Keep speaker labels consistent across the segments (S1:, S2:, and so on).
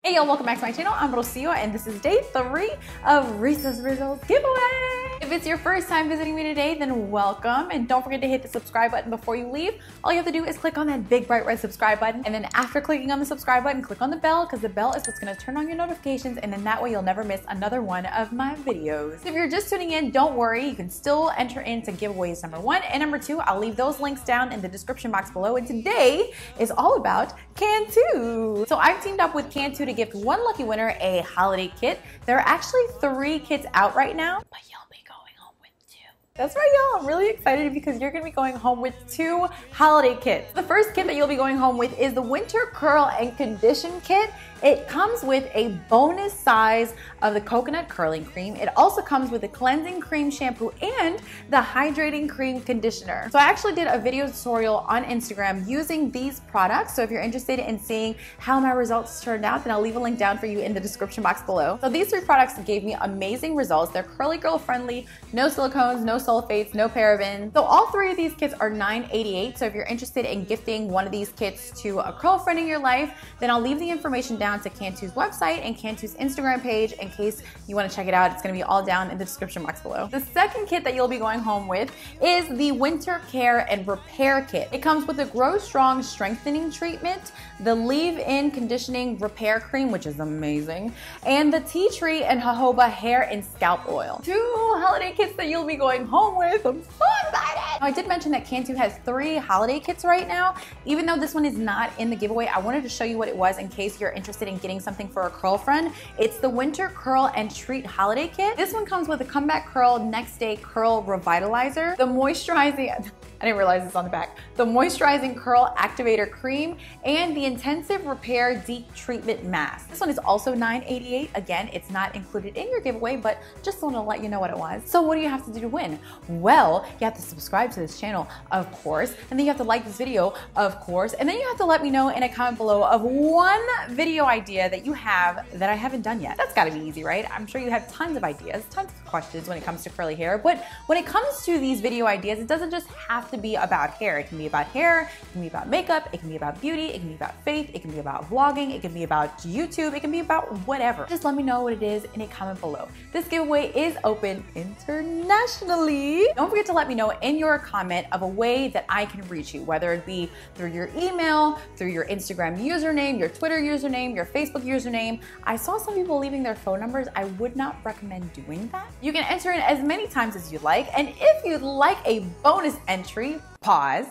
S1: Hey y'all, welcome back to my channel. I'm Rocio and this is day 3 of RisasRizos Giveaway. If it's your first time visiting me today, then welcome. And don't forget to hit the subscribe button before you leave. All you have to do is click on that big bright red subscribe button. And then after clicking on the subscribe button, click on the bell because the bell is what's gonna turn on your notifications. And then that way you'll never miss another one of my videos. So if you're just tuning in, don't worry. You can still enter into giveaways number 1 and number 2. I'll leave those links down in the description box below. And today is all about Cantu. So I've teamed up with Cantu to gift one lucky winner a holiday kit. There are actually 3 kits out right now, but you'll be going home with 2. That's right, y'all. I'm really excited because you're gonna be going home with 2 holiday kits. The first kit that you'll be going home with is the Winter Curl and Condition Kit. It comes with a bonus size of the coconut curling cream. It also comes with a cleansing cream shampoo and the hydrating cream conditioner. So I actually did a video tutorial on Instagram using these products. So if you're interested in seeing how my results turned out, then I'll leave a link down for you in the description box below. So these 3 products gave me amazing results. They're curly girl friendly, no silicones, no sulfates, no parabens. So all 3 of these kits are $9.88. So if you're interested in gifting one of these kits to a curl friend in your life, then I'll leave the information down to Cantu's website and Cantu's Instagram page in case you want to check it out. It's going to be all down in the description box below. The second kit that you'll be going home with is the Winter Care and Repair Kit. It comes with the Grow Strong Strengthening Treatment, the Leave-In Conditioning Repair Cream, which is amazing, and the Tea Tree and Jojoba Hair and Scalp Oil. 2 holiday kits that you'll be going home with. I'm so excited! Now, I did mention that Cantu has 3 holiday kits right now. Even though this one is not in the giveaway, I wanted to show you what it was in case you're interested in getting something for a curl friend. It's the Winter Curl and Treat Holiday Kit. This one comes with a Comeback Curl Next Day Curl Revitalizer, the moisturizing, I didn't realize it's on the back, the Moisturizing Curl Activator Cream, and the Intensive Repair Deep Treatment Mask. This one is also $9.88. Again, it's not included in your giveaway, but just want to let you know what it was. So what do you have to do to win? Well, you have to subscribe to this channel, of course, and then you have to like this video, of course, and then you have to let me know in a comment below of one video idea that you have that I haven't done yet. That's gotta be easy, right? I'm sure you have tons of ideas, tons of questions when it comes to curly hair, but when it comes to these video ideas, it doesn't just have to be about hair. It can be about hair, it can be about makeup, it can be about beauty, it can be about faith, it can be about vlogging, it can be about YouTube, it can be about whatever. Just let me know what it is in a comment below. This giveaway is open internationally. Don't forget to let me know in your comment of a way that I can reach you, whether it be through your email, through your Instagram username, your Twitter username, your Facebook username. I saw some people leaving their phone numbers. I would not recommend doing that. You can enter in as many times as you like, and if you'd like a bonus entry, pause.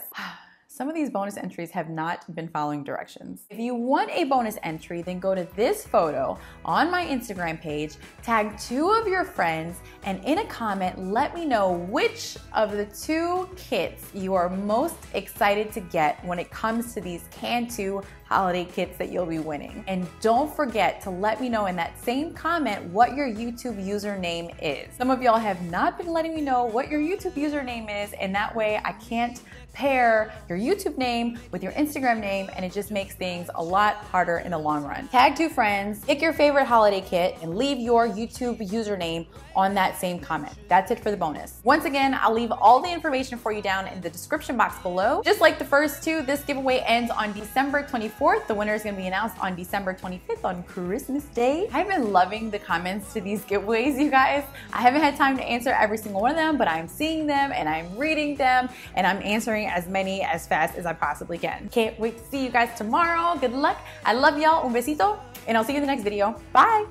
S1: Some of these bonus entries have not been following directions. If you want a bonus entry, then go to this photo on my Instagram page, tag 2 of your friends, and in a comment, let me know which of the 2 kits you are most excited to get when it comes to these Cantu holiday kits that you'll be winning. And don't forget to let me know in that same comment what your YouTube username is. Some of y'all have not been letting me know what your YouTube username is, and that way I can't pair your YouTube name with your Instagram name, and it just makes things a lot harder in the long run. Tag 2 friends, pick your favorite holiday kit, and leave your YouTube username on that same comment. That's it for the bonus. Once again, I'll leave all the information for you down in the description box below. Just like the first 2, this giveaway ends on December 24th. The winner is gonna be announced on December 25th on Christmas Day. I've been loving the comments to these giveaways, you guys. I haven't had time to answer every single one of them, but I'm seeing them and I'm reading them and I'm answering as many as fast as I possibly can. Can't wait to see you guys tomorrow. Good luck. I love y'all. Un besito. And I'll see you in the next video. Bye.